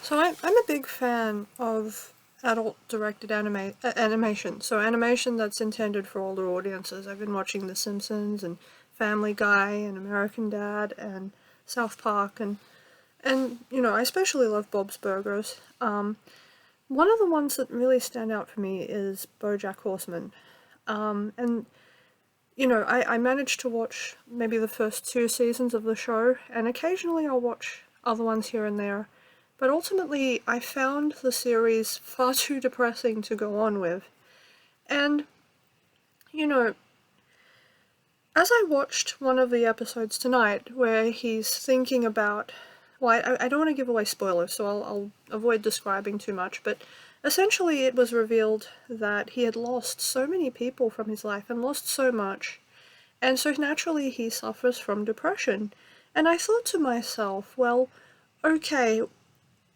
So I'm a big fan of adult-directed animation. So animation that's intended for older audiences. I've been watching The Simpsons and Family Guy and American Dad and South Park and I especially love Bob's Burgers. One of the ones that really stand out for me is Bojack Horseman. And I managed to watch maybe the first two seasons of the show, and occasionally I'll watch other ones here and there. But ultimately, I found the series far too depressing to go on with. And, you know, as I watched one of the episodes tonight where he's thinking about, well, I don't want to give away spoilers, so I'll avoid describing too much, but essentially it was revealed that he had lost so many people from his life and lost so much, and so naturally he suffers from depression. And I thought to myself, well, okay,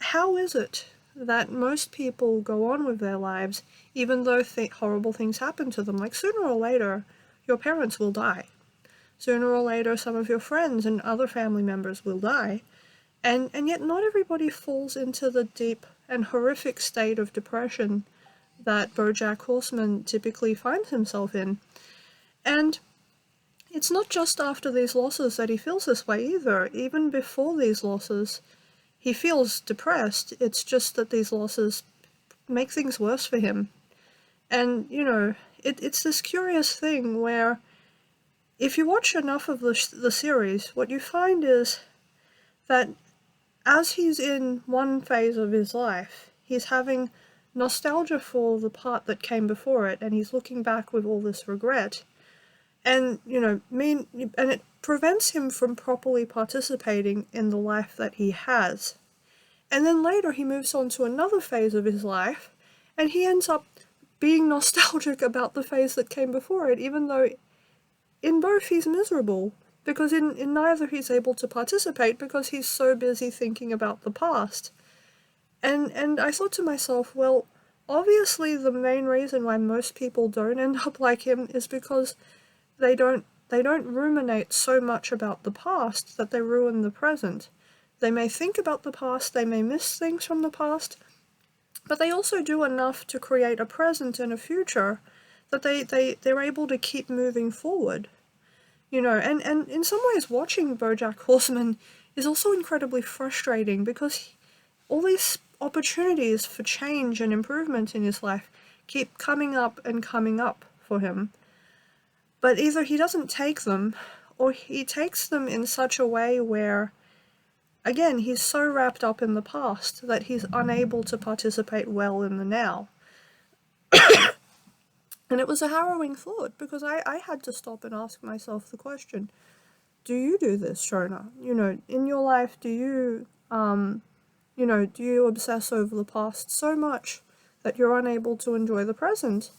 how is it that most people go on with their lives even though horrible things happen to them? Like, sooner or later, your parents will die. Sooner or later, some of your friends and other family members will die. And yet not everybody falls into the deep and horrific state of depression that Bojack Horseman typically finds himself in. And it's not just after these losses that he feels this way either. Even before these losses, he feels depressed. It's just that these losses make things worse for him. And, it's this curious thing where if you watch enough of the series, what you find is that as he's in one phase of his life, he's having nostalgia for the part that came before it, and he's looking back with all this regret. And, and it prevents him from properly participating in the life that he has. And then later he moves on to another phase of his life, and he ends up being nostalgic about the phase that came before it, even though in both he's miserable, because in neither he's able to participate because he's so busy thinking about the past. And I thought to myself, well, obviously the main reason why most people don't end up like him is because they don't ruminate so much about the past that they ruin the present. They may think about the past, they may miss things from the past, but they also do enough to create a present and a future that they're able to keep moving forward. And in some ways watching Bojack Horseman is also incredibly frustrating because all these opportunities for change and improvement in his life keep coming up and coming up for him. But either he doesn't take them, or he takes them in such a way where, again, he's so wrapped up in the past that he's unable to participate well in the now. And it was a harrowing thought, because I had to stop and ask myself the question, do you do this, Shona? In your life, do you obsess over the past so much that you're unable to enjoy the present?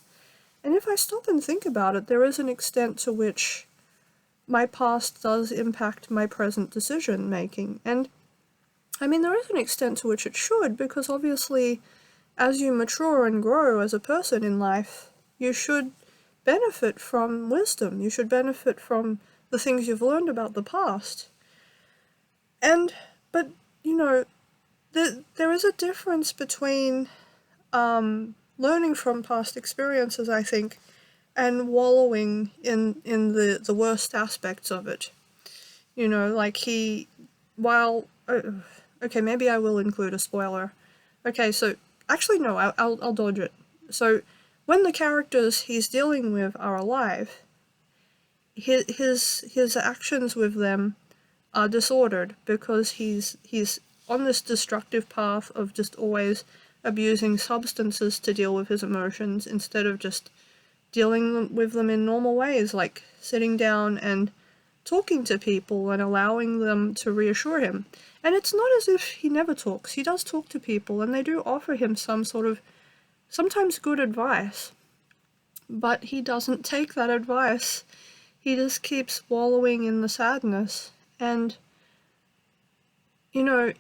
And if I stop and think about it, there is an extent to which my past does impact my present decision making. And I mean, there is an extent to which it should, because obviously as you mature and grow as a person in life, you should benefit from wisdom. You should benefit from the things you've learned about the past. But there is a difference between learning from past experiences, I think, and wallowing in the worst aspects of it. Okay, maybe I will include a spoiler. Okay, so, actually no, I'll dodge it. So, when the characters he's dealing with are alive, his actions with them are disordered because he's on this destructive path of just always abusing substances to deal with his emotions instead of just dealing with them in normal ways, like sitting down and talking to people and allowing them to reassure him. And it's not as if he never talks. He does talk to people, and they do offer him some sort of, sometimes good advice. But he doesn't take that advice. He just keeps wallowing in the sadness. And, there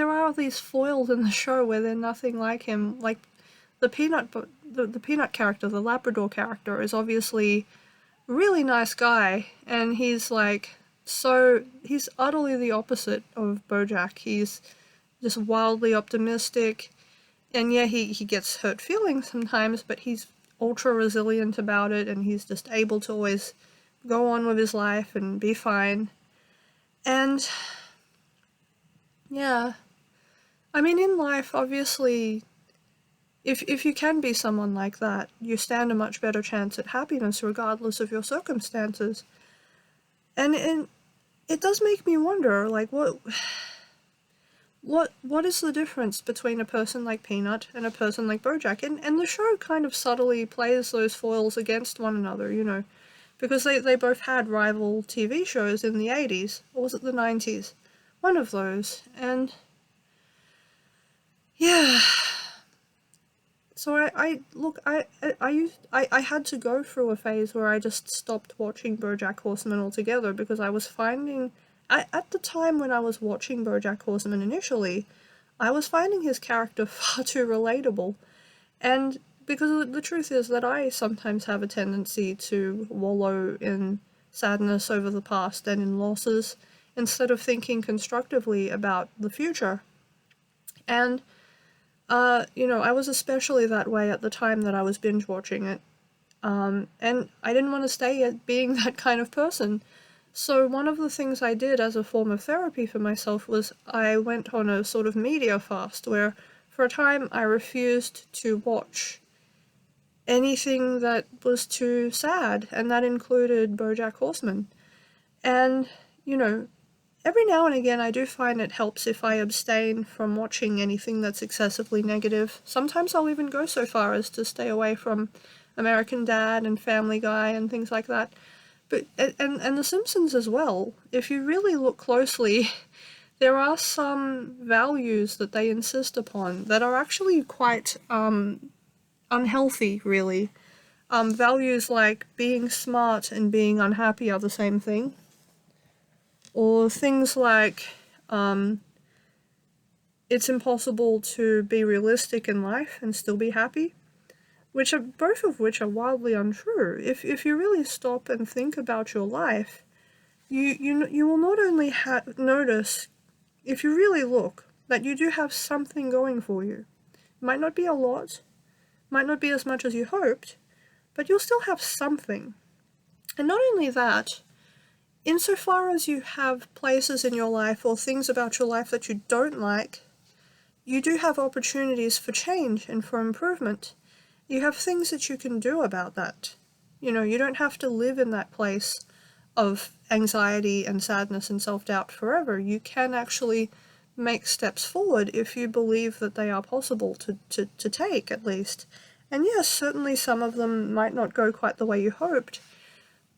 are these foils in the show where they're nothing like him. Like, the Peanut character, the Labrador character, is obviously a really nice guy, and he's utterly the opposite of Bojack. He's just wildly optimistic. And yeah, he gets hurt feelings sometimes, but he's ultra resilient about it, and he's just able to always go on with his life and be fine. And yeah, I mean, in life, obviously, if you can be someone like that, you stand a much better chance at happiness regardless of your circumstances. And it does make me wonder, like, what is the difference between a person like Peanut and a person like Bojack? And the show kind of subtly plays those foils against one another, you know, because they both had rival TV shows in the 80s, or was it the 90s? One of those. And yeah, so I had to go through a phase where I just stopped watching Bojack Horseman altogether, because I was finding, at the time when I was watching Bojack Horseman initially, I was finding his character far too relatable. And because the truth is that I sometimes have a tendency to wallow in sadness over the past and in losses, instead of thinking constructively about the future. And you know, I was especially that way at the time that I was binge watching it. And I didn't want to stay at being that kind of person. So one of the things I did as a form of therapy for myself was I went on a sort of media fast, where for a time I refused to watch anything that was too sad, and that included Bojack Horseman. And, you know, every now and again I do find it helps if I abstain from watching anything that's excessively negative. Sometimes I'll even go so far as to stay away from American Dad and Family Guy and things like that. But and The Simpsons as well. If you really look closely, there are some values that they insist upon that are actually quite unhealthy, really. Values like being smart and being unhappy are the same thing. Or things like it's impossible to be realistic in life and still be happy, which are both of which are wildly untrue. If you really stop and think about your life, you will not only notice, if you really look, that you do have something going for you. Might not be a lot, might not be as much as you hoped, but you'll still have something. And not only that, insofar as you have places in your life or things about your life that you don't like, you do have opportunities for change and for improvement. You have things that you can do about that. You know, you don't have to live in that place of anxiety and sadness and self-doubt forever. You can actually make steps forward if you believe that they are possible to take, at least. And yes, certainly some of them might not go quite the way you hoped,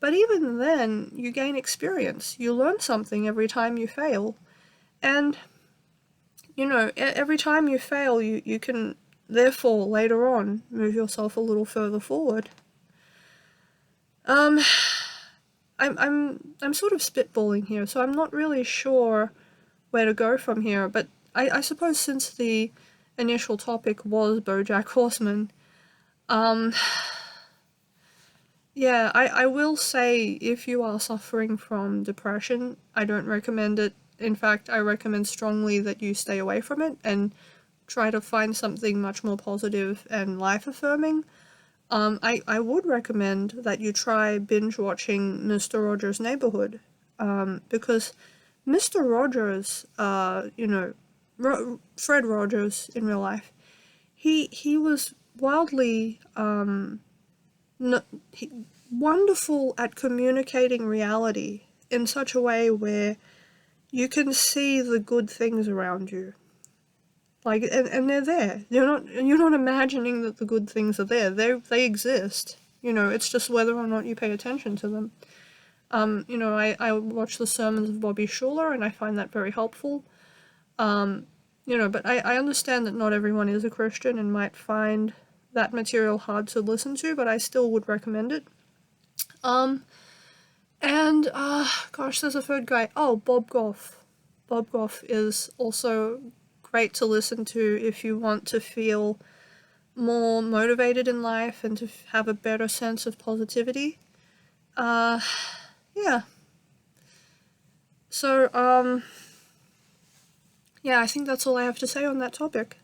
but even then, you gain experience. You learn something every time you fail. And, you know, every time you fail, you can, therefore, later on, move yourself a little further forward. I'm sort of spitballing here, so I'm not really sure where to go from here, but I suppose since the initial topic was Bojack Horseman, yeah, I will say, if you are suffering from depression, I don't recommend it. In fact, I recommend strongly that you stay away from it and try to find something much more positive and life-affirming. I would recommend that you try binge-watching Mr. Rogers' Neighborhood, because Mr. Rogers, you know, Fred Rogers in real life, he was wildly wonderful at communicating reality in such a way where you can see the good things around you. Like, and they're there. You're not imagining that the good things are there. They exist. You know, it's just whether or not you pay attention to them. You know, I watch the sermons of Bobby Schuller, and I find that very helpful. You know, but I understand that not everyone is a Christian and might find that material hard to listen to, but I still would recommend it. And, gosh, there's a third guy. Oh, Bob Goff. Bob Goff is also great to listen to if you want to feel more motivated in life and to have a better sense of positivity. Yeah. So, yeah, I think that's all I have to say on that topic.